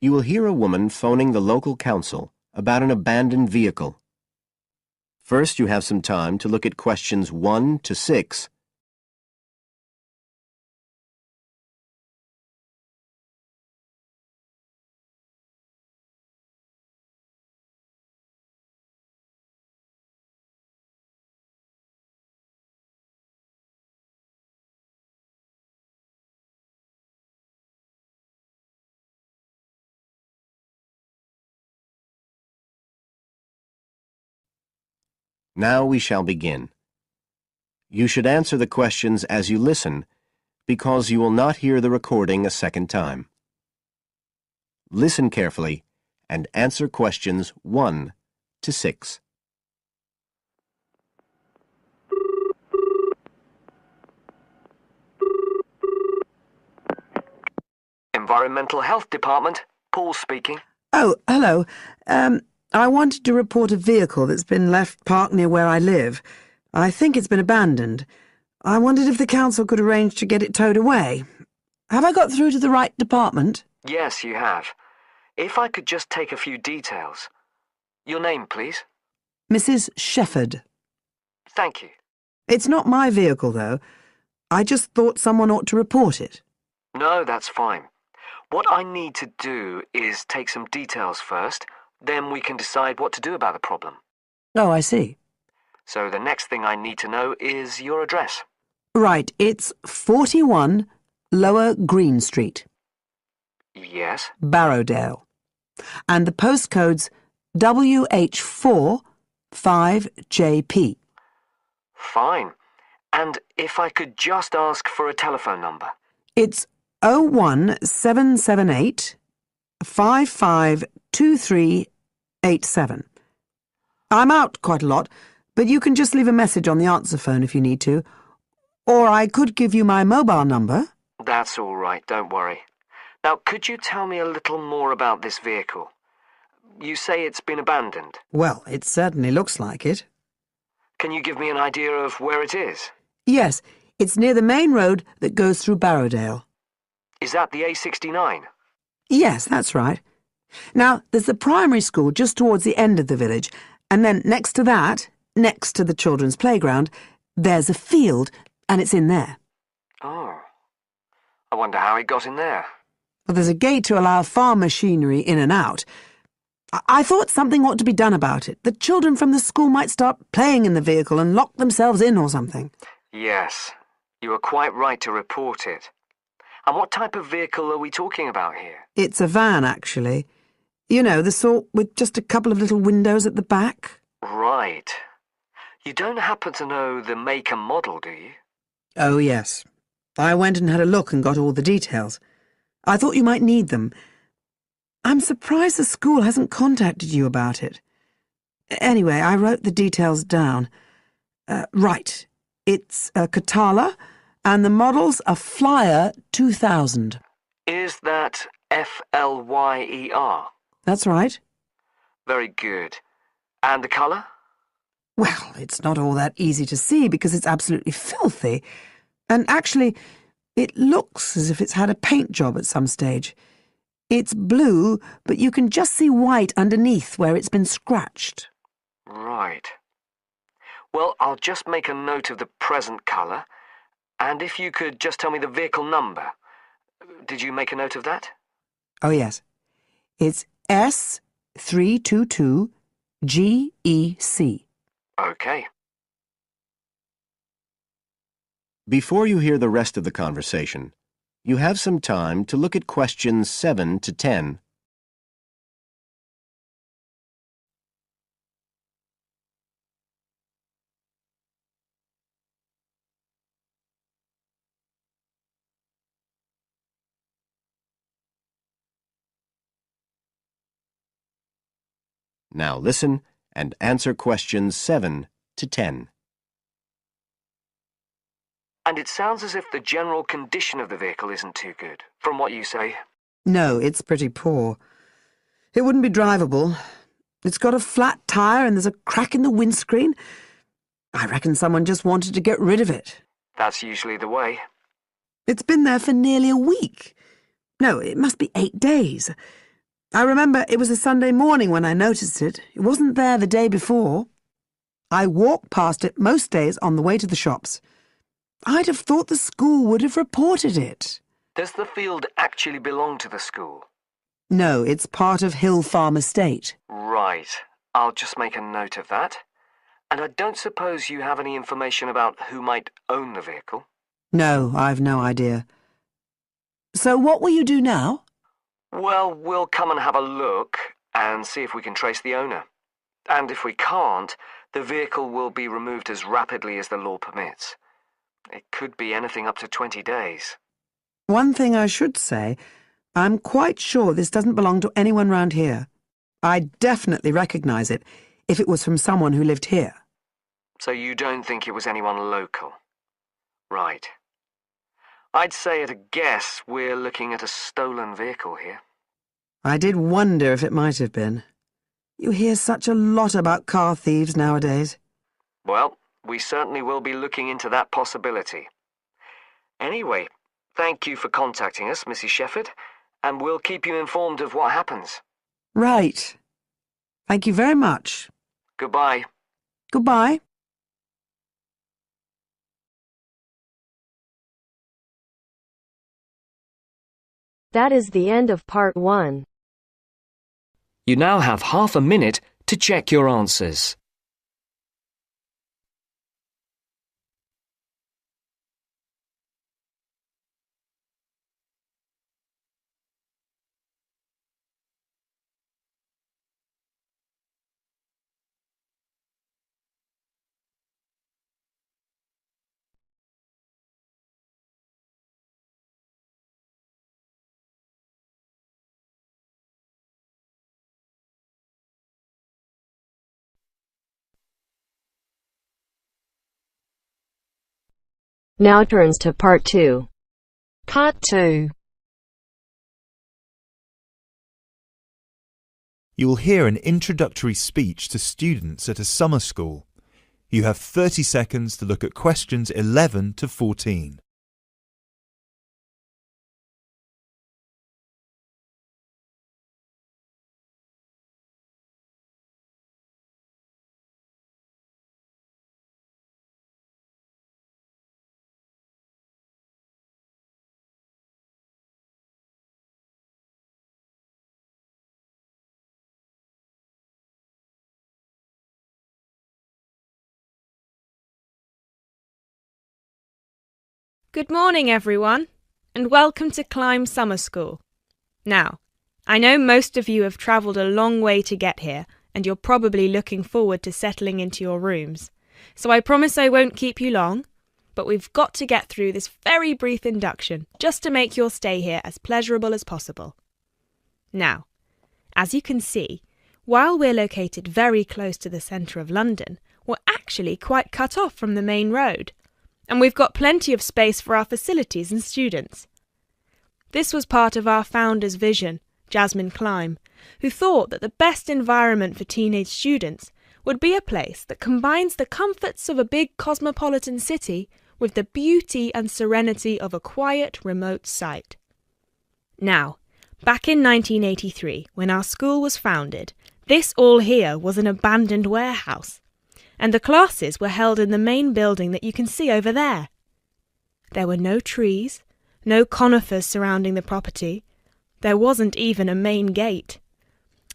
You will hear a woman phoning the local council about an abandoned vehicle. First, you have some time to look at questions 1 to 6. Now we shall begin. You should answer the questions as you listen, because you will not hear the recording a second time. Listen carefully and answer questions 1 to 6. Environmental Health Department, Paul speaking. Oh, hello. I wanted to report a vehicle that's been left parked near where I live. I think it's been abandoned. I wondered if the council could arrange to get it towed away. Have I got through to the right department? Yes, you have. If I could just take a few details. Your name, please? Mrs. Shepherd. Thank you. It's not my vehicle, though. I just thought someone ought to report it. No, that's fine. What I need to do is take some details first, then we can decide what to do about the problem. Oh, I see. So the next thing I need to know is your address. Right, it's 41 Lower Green Street, Yes? Barrowdale. And the postcode's WH4 5JP. Fine. And if I could just ask for a telephone number. It's 01778 552387. I'm out quite a lot, but you can just leave a message on the answer phone if you need to. Or I could give you my mobile number. That's all right, don't worry. Now, could you tell me a little more about this vehicle? You say it's been abandoned. Well, it certainly looks like it. Can you give me an idea of where it is? Yes, it's near the main road that goes through Barrowdale. Is that the A69? Yes, that's right. Now, there's the primary school just towards the end of the village, and then next to that, next to the children's playground, there's a field, and it's in there. Oh. I wonder how it got in there. Well, there's a gate to allow farm machinery in and out. I thought something ought to be done about it. The children from the school might start playing in the vehicle and lock themselves in or something. Yes, you are quite right to report it. And what type of vehicle are we talking about here? It's a van, actually. You know, the sort with just a couple of little windows at the back. Right. You don't happen to know the make and model, do you? Oh, yes. I went and had a look and got all the details. I thought you might need them. I'm surprised the school hasn't contacted you about it. Anyway, I wrote the details down. Right. It's a Catala, and the model's a Flyer 2000. Is that Flyer? That's right. Very good. And the colour? Well, it's not all that easy to see because it's absolutely filthy. And actually, it looks as if it's had a paint job at some stage. It's blue, but you can just see white underneath where it's been scratched. Right. Well, I'll just make a note of the present colour. And if you could just tell me the vehicle number. Did you make a note of that? Oh, yes. It's S322GEC. Okay. Before you hear the rest of the conversation, you have some time to look at questions 7 to 10. Now listen and answer questions 7 to 10. And it sounds as if the general condition of the vehicle isn't too good, from what you say. No, it's pretty poor. It wouldn't be drivable. It's got a flat tyre and there's a crack in the windscreen. I reckon someone just wanted to get rid of it. That's usually the way. It's been there for nearly a week. No, it must be 8 days. I remember it was a Sunday morning when I noticed it. It wasn't there the day before. I walk past it most days on the way to the shops. I'd have thought the school would have reported it. Does the field actually belong to the school? No, it's part of Hill Farm Estate. Right. I'll just make a note of that. And I don't suppose you have any information about who might own the vehicle? No, I've no idea. So what will you do now? Well, we'll come and have a look and see if we can trace the owner. And if we can't, the vehicle will be removed as rapidly as the law permits. It could be anything up to 20 days. One thing I should say, I'm quite sure this doesn't belong to anyone round here. I'd definitely recognise it if it was from someone who lived here. So you don't think it was anyone local? Right. I'd say at a guess we're looking at a stolen vehicle here. I did wonder if it might have been. You hear such a lot about car thieves nowadays. Well, we certainly will be looking into that possibility. Anyway, thank you for contacting us, Mrs. Shefford, and we'll keep you informed of what happens. Right. Thank you very much. Goodbye. Goodbye. That is the end of part 1. You now have half a minute to check your answers. Now turns to part 2. Part 2. You will hear an introductory speech to students at a summer school. You have 30 seconds to look at questions 11 to 14. Good morning, everyone, and welcome to Climb Summer School. Now, I know most of you have travelled a long way to get here, and you're probably looking forward to settling into your rooms. So I promise I won't keep you long, but we've got to get through this very brief induction just to make your stay here as pleasurable as possible. Now, as you can see, while we're located very close to the centre of London, we're actually quite cut off from the main road. And we've got plenty of space for our facilities and students. This was part of our founder's vision, Jasmine Climb, who thought that the best environment for teenage students would be a place that combines the comforts of a big cosmopolitan city with the beauty and serenity of a quiet, remote site. Now, back in 1983, when our school was founded, this all here was an abandoned warehouse, and the classes were held in the main building that you can see over there. There were no trees, no conifers surrounding the property. There wasn't even a main gate.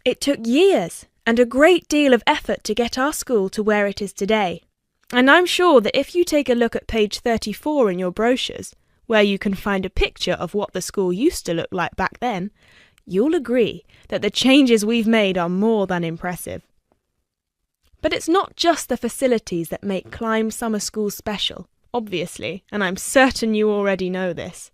It took years and a great deal of effort to get our school to where it is today. And I'm sure that if you take a look at page 34 in your brochures, where you can find a picture of what the school used to look like back then, you'll agree that the changes we've made are more than impressive. But it's not just the facilities that make Climb Summer School special, obviously, and I'm certain you already know this.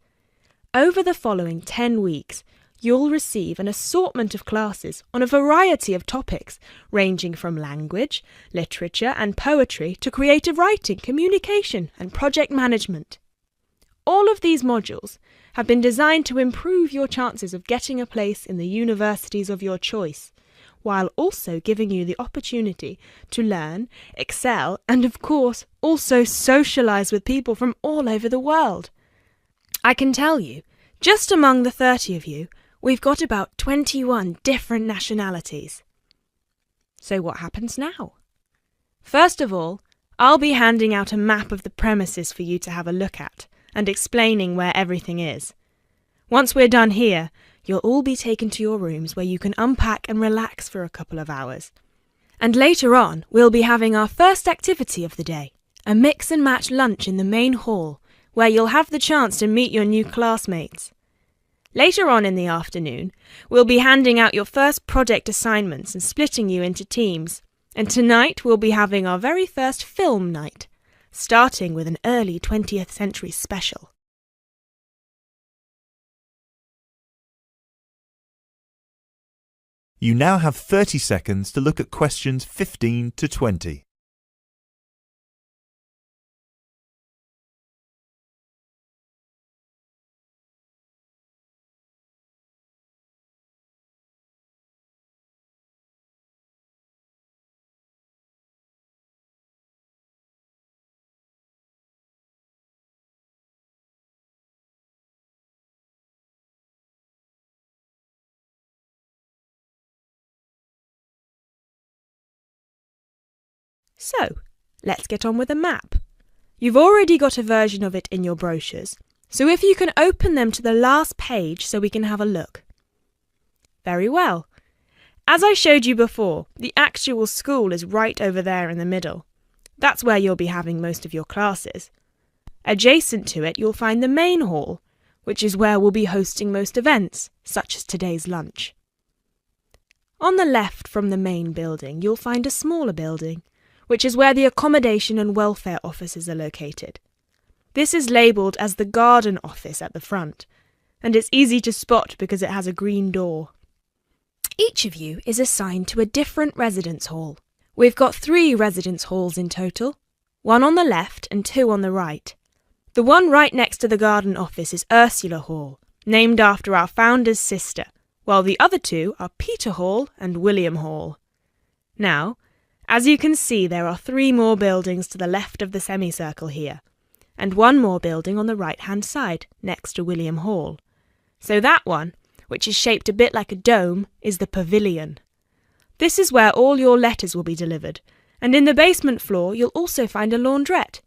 Over the following 10 weeks, you'll receive an assortment of classes on a variety of topics, ranging from language, literature and poetry to creative writing, communication and project management. All of these modules have been designed to improve your chances of getting a place in the universities of your choice, while also giving you the opportunity to learn, excel, and of course, also socialise with people from all over the world. I can tell you, just among the 30 of you, we've got about 21 different nationalities. So what happens now? First of all, I'll be handing out a map of the premises for you to have a look at and explaining where everything is. Once we're done here, you'll all be taken to your rooms where you can unpack and relax for a couple of hours. And later on, we'll be having our first activity of the day, a mix and match lunch in the main hall, where you'll have the chance to meet your new classmates. Later on in the afternoon, we'll be handing out your first project assignments and splitting you into teams. And tonight we'll be having our very first film night, starting with an early 20th century special. You now have 30 seconds to look at questions 15 to 20. So, let's get on with the map. You've already got a version of it in your brochures, so if you can open them to the last page so we can have a look. Very well. As I showed you before, the actual school is right over there in the middle. That's where you'll be having most of your classes. Adjacent to it, you'll find the main hall, which is where we'll be hosting most events, such as today's lunch. On the left from the main building, you'll find a smaller building, which is where the accommodation and welfare offices are located. This is labelled as the garden office at the front, and it's easy to spot because it has a green door. Each of you is assigned to a different residence hall. We've got 3 residence halls in total, 1 on the left and 2 on the right. The one right next to the garden office is Ursula Hall, named after our founder's sister, while the other 2 are Peter Hall and William Hall. Now, as you can see, there are 3 more buildings to the left of the semicircle here, and 1 more building on the right-hand side, next to William Hall. So that one, which is shaped a bit like a dome, is the pavilion. This is where all your letters will be delivered, and in the basement floor you'll also find a laundrette.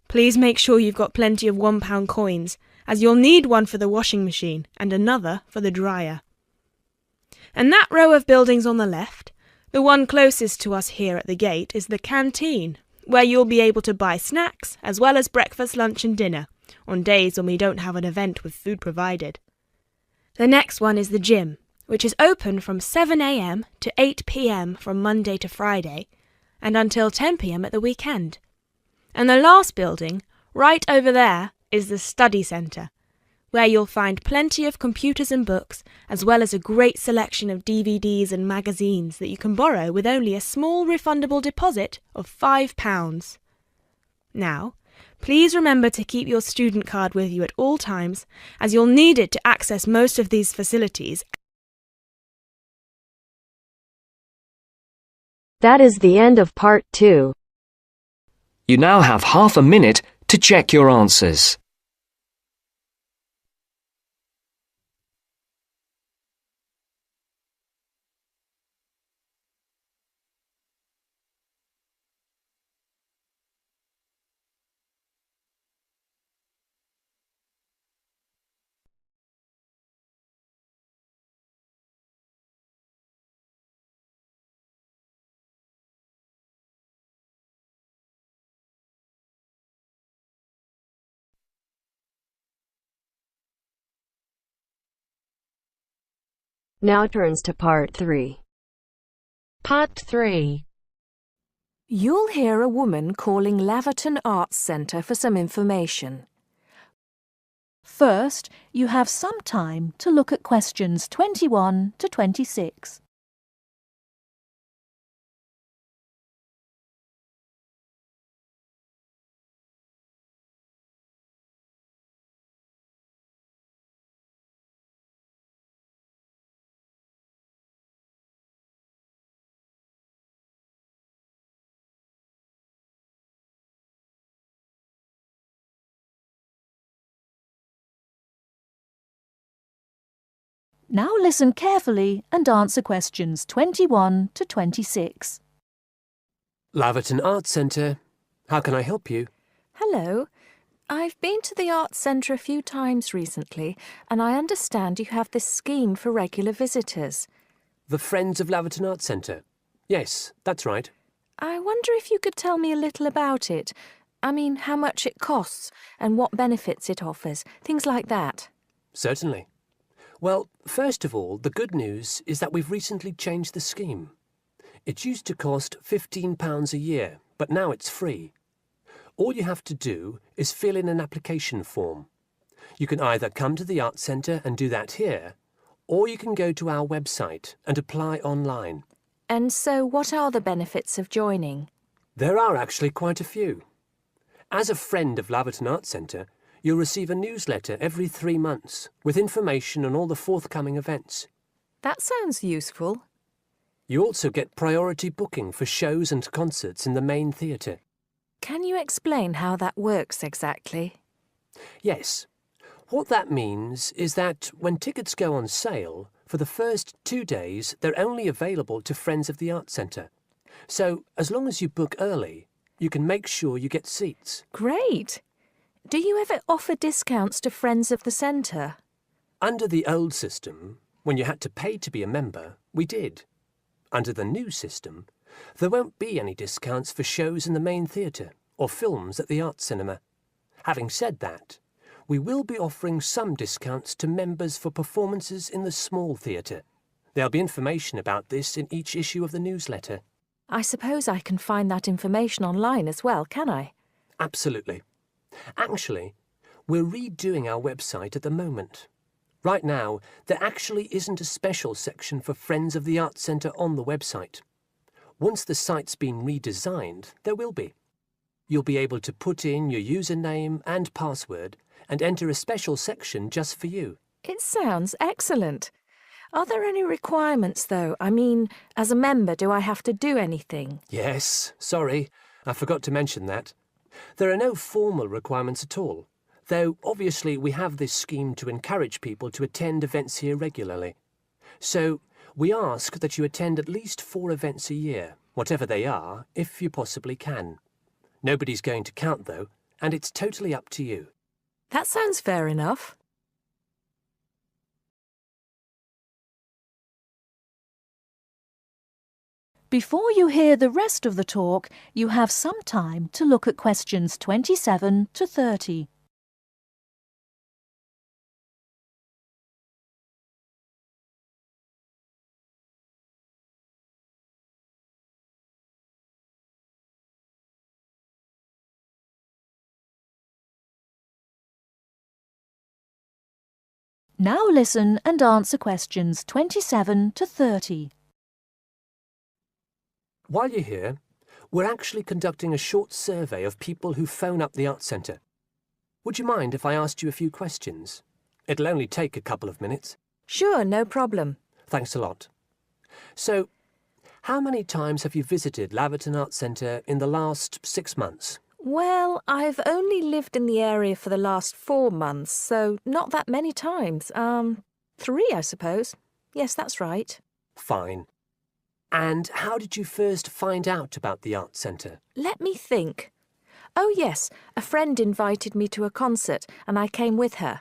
Please make sure you've got plenty of £1 coins, as you'll need one for the washing machine and another for the dryer. And that row of buildings on the left, the one closest to us here at the gate, is the canteen, where you'll be able to buy snacks as well as breakfast, lunch and dinner, on days when we don't have an event with food provided. The next one is the gym, which is open from 7 a.m. to 8 p.m. from Monday to Friday, and until 10 p.m. at the weekend. And the last building, right over there, is the study centre, where you'll find plenty of computers and books, as well as a great selection of DVDs and magazines that you can borrow with only a small refundable deposit of £5. Now, please remember to keep your student card with you at all times, as you'll need it to access most of these facilities. That is the end of part 2. You now have half a minute to check your answers. Now turns to part 3. Part 3. You'll hear a woman calling Laverton Arts Centre for some information. First, you have some time to look at questions 21 to 26. Now listen carefully and answer questions 21 to 26. Laverton Arts Centre. How can I help you? Hello. I've been to the Arts Centre a few times recently, and I understand you have this scheme for regular visitors. The Friends of Laverton Arts Centre. Yes, that's right. I wonder if you could tell me a little about it. I mean, how much it costs and what benefits it offers, things like that. Certainly. Well, first of all, the good news is that we've recently changed the scheme. It used to cost £15 a year, but now it's free. All you have to do is fill in an application form. You can either come to the Arts Centre and do that here, or you can go to our website and apply online. And so what are the benefits of joining? There are actually quite a few. As a friend of Laverton Arts Centre, you'll receive a newsletter every 3 months with information on all the forthcoming events. That sounds useful. You also get priority booking for shows and concerts in the main theatre. Can you explain how that works exactly? Yes. What that means is that when tickets go on sale, for the first 2 days they're only available to Friends of the Arts Centre. So, as long as you book early, you can make sure you get seats. Great! Do you ever offer discounts to Friends of the Centre? Under the old system, when you had to pay to be a member, we did. Under the new system, there won't be any discounts for shows in the main theatre or films at the Arts Cinema. Having said that, we will be offering some discounts to members for performances in the small theatre. There'll be information about this in each issue of the newsletter. I suppose I can find that information online as well, can I? Absolutely. Actually, we're redoing our website at the moment. Right now, there actually isn't a special section for Friends of the Arts Centre on the website. Once the site's been redesigned, there will be. You'll be able to put in your username and password and enter a special section just for you. It sounds excellent. Are there any requirements, though? I mean, as a member, do I have to do anything? Yes, sorry, I forgot to mention that. There are no formal requirements at all, though obviously we have this scheme to encourage people to attend events here regularly. So we ask that you attend at least 4 events a year, whatever they are, if you possibly can. Nobody's going to count, though, and it's totally up to you. That sounds fair enough. Before you hear the rest of the talk, you have some time to look at questions 27 to 30. Now listen and answer questions 27 to 30. While you're here, we're actually conducting a short survey of people who phone up the Arts Centre. Would you mind if I asked you a few questions? It'll only take a couple of minutes. Sure, no problem. Thanks a lot. So, how many times have you visited Laverton Arts Centre in the last 6 months? Well, I've only lived in the area for the last 4 months, so not that many times. 3, I suppose. Yes, that's right. Fine. And how did you first find out about the Arts Centre? Let me think. Oh, yes, a friend invited me to a concert, and I came with her.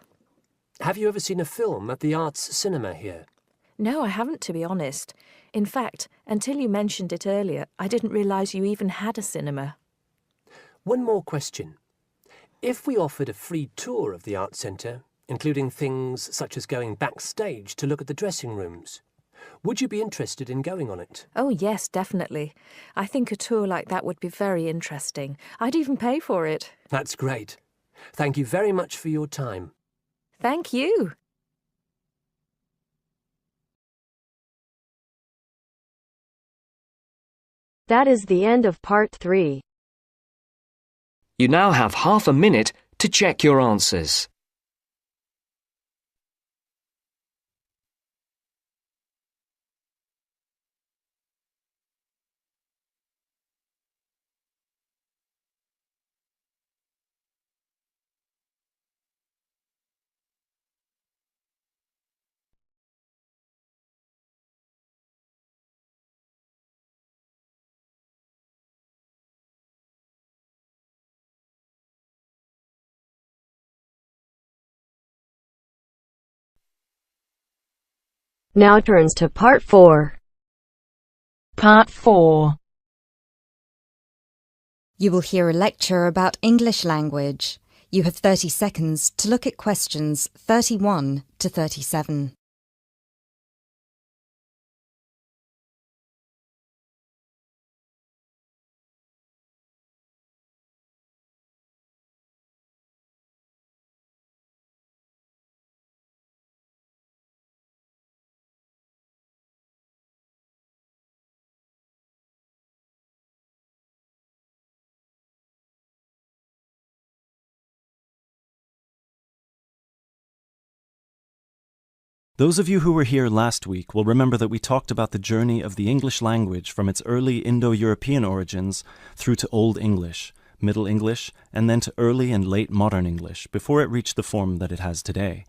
Have you ever seen a film at the Arts Cinema here? No, I haven't, to be honest. In fact, until you mentioned it earlier, I didn't realise you even had a cinema. One more question. If we offered a free tour of the Arts Centre, including things such as going backstage to look at the dressing rooms, would you be interested in going on it? Oh, yes, definitely. I think a tour like that would be very interesting. I'd even pay for it. That's great. Thank you very much for your time. Thank you. That is the end of part 3. You now have half a minute to check your answers. Now turns to Part 4. Part 4. You will hear a lecture about English language. You have 30 seconds to look at questions 31 to 37. Those of you who were here last week will remember that we talked about the journey of the English language from its early Indo-European origins through to Old English, Middle English, and then to early and late modern English before it reached the form that it has today.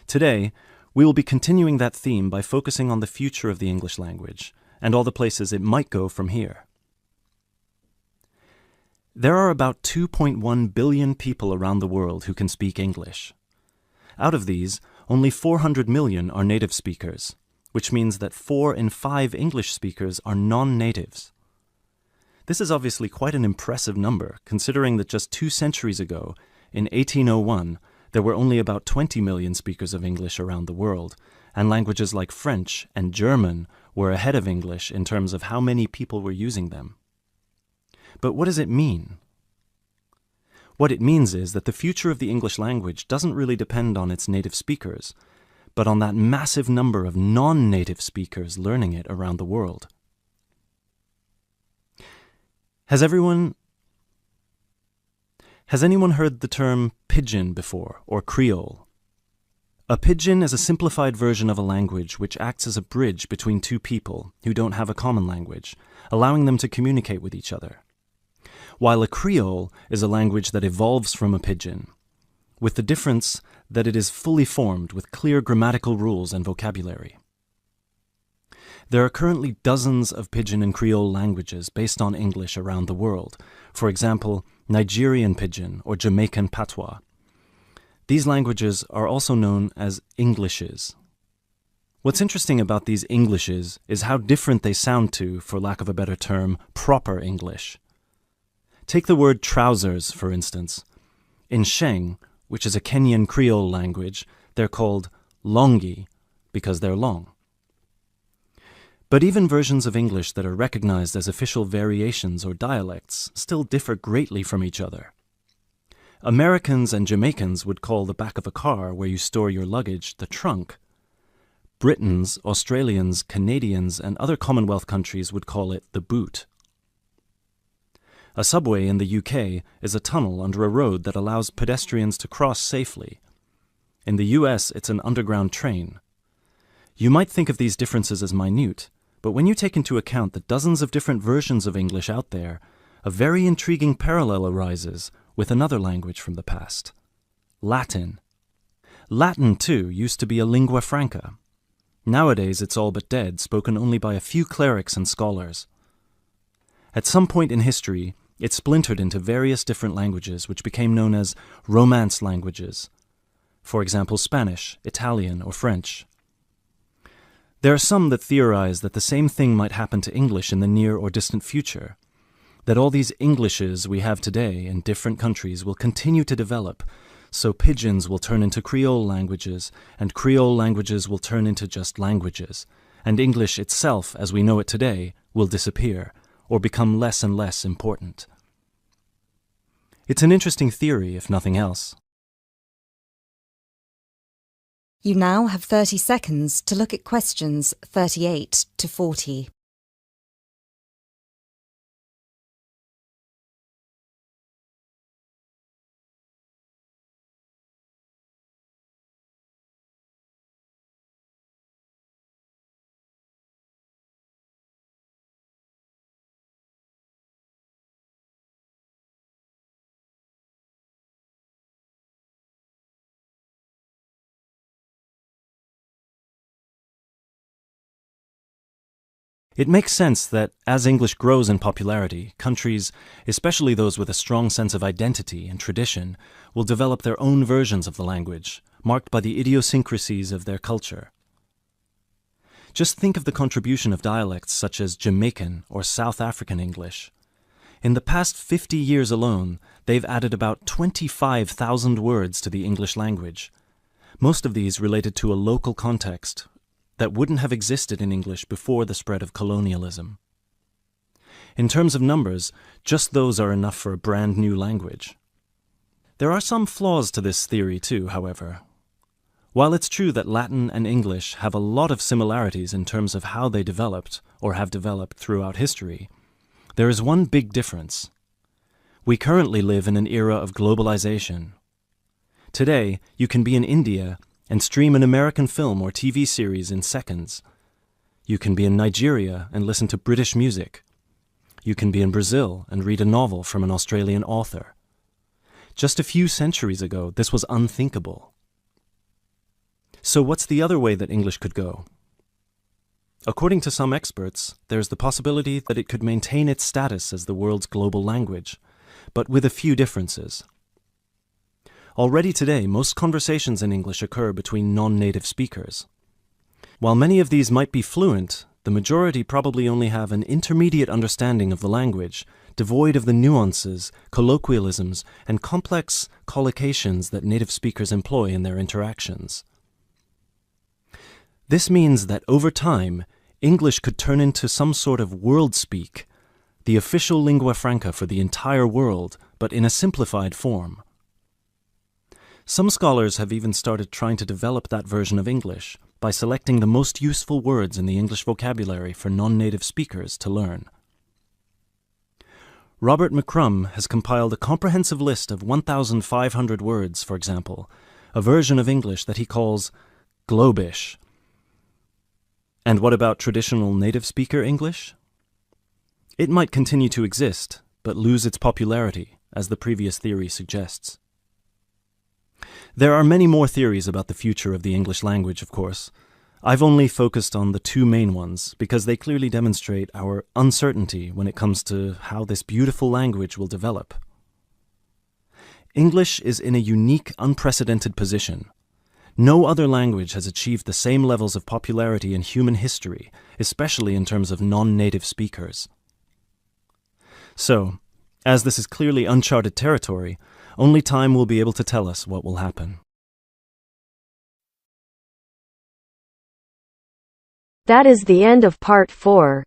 Today, we will be continuing that theme by focusing on the future of the English language and all the places it might go from here. There are about 2.1 billion people around the world who can speak English. Out of these, only 400 million are native speakers, which means that 4 in 5 English speakers are non-natives. This is obviously quite an impressive number, considering that just 2 centuries ago, in 1801, there were only about 20 million speakers of English around the world, and languages like French and German were ahead of English in terms of how many people were using them. But what does it mean? What it means is that the future of the English language doesn't really depend on its native speakers, but on that massive number of non-native speakers learning it around the world. Has anyone heard the term pidgin before, or Creole? A pidgin is a simplified version of a language which acts as a bridge between two people who don't have a common language, allowing them to communicate with each other. While a Creole is a language that evolves from a pidgin, with the difference that it is fully formed with clear grammatical rules and vocabulary. There are currently dozens of pidgin and Creole languages based on English around the world, for example, Nigerian pidgin or Jamaican patois. These languages are also known as Englishes. What's interesting about these Englishes is how different they sound to, for lack of a better term, proper English. Take the word trousers, for instance. In Sheng, which is a Kenyan Creole language, they're called longi because they're long. But even versions of English that are recognized as official variations or dialects still differ greatly from each other. Americans and Jamaicans would call the back of a car where you store your luggage the trunk. Britons, Australians, Canadians, and other Commonwealth countries would call it the boot. A subway in the UK is a tunnel under a road that allows pedestrians to cross safely. In the US, it's an underground train. You might think of these differences as minute, but when you take into account the dozens of different versions of English out there, a very intriguing parallel arises with another language from the past: Latin. Latin, too, used to be a lingua franca. Nowadays, it's all but dead, spoken only by a few clerics and scholars. At some point in history, it splintered into various different languages which became known as Romance languages. For example, Spanish, Italian, or French. There are some that theorize that the same thing might happen to English in the near or distant future, that all these Englishes we have today in different countries will continue to develop, so pidgins will turn into Creole languages, and Creole languages will turn into just languages, and English itself, as we know it today, will disappear, or become less and less important. It's an interesting theory, if nothing else. You now have 30 seconds to look at questions 38 to 40. It makes sense that as English grows in popularity, countries, especially those with a strong sense of identity and tradition, will develop their own versions of the language, marked by the idiosyncrasies of their culture. Just think of the contribution of dialects such as Jamaican or South African English. In the past 50 years alone, they've added about 25,000 words to the English language. Most of these related to a local context that wouldn't have existed in English before the spread of colonialism. In terms of numbers, just those are enough for a brand new language. There are some flaws to this theory too, however. While it's true that Latin and English have a lot of similarities in terms of how they developed or have developed throughout history, there is one big difference. We currently live in an era of globalization. Today, you can be in India and stream an American film or TV series in seconds. You can be in Nigeria and listen to British music. You can be in Brazil and read a novel from an Australian author. Just a few centuries ago, this was unthinkable. So what's the other way that English could go? According to some experts, there's the possibility that it could maintain its status as the world's global language, but with a few differences. Already today, most conversations in English occur between non-native speakers. While many of these might be fluent, the majority probably only have an intermediate understanding of the language, devoid of the nuances, colloquialisms, and complex collocations that native speakers employ in their interactions. This means that over time, English could turn into some sort of world speak, the official lingua franca for the entire world, but in a simplified form. Some scholars have even started trying to develop that version of English by selecting the most useful words in the English vocabulary for non-native speakers to learn. Robert McCrum has compiled a comprehensive list of 1,500 words, for example, a version of English that he calls Globish. And what about traditional native speaker English? It might continue to exist, but lose its popularity, as the previous theory suggests. There are many more theories about the future of the English language, of course. I've only focused on the two main ones because they clearly demonstrate our uncertainty when it comes to how this beautiful language will develop. English is in a unique, unprecedented position. No other language has achieved the same levels of popularity in human history, especially in terms of non-native speakers. So, as this is clearly uncharted territory, only time will be able to tell us what will happen. That is the end of part 4.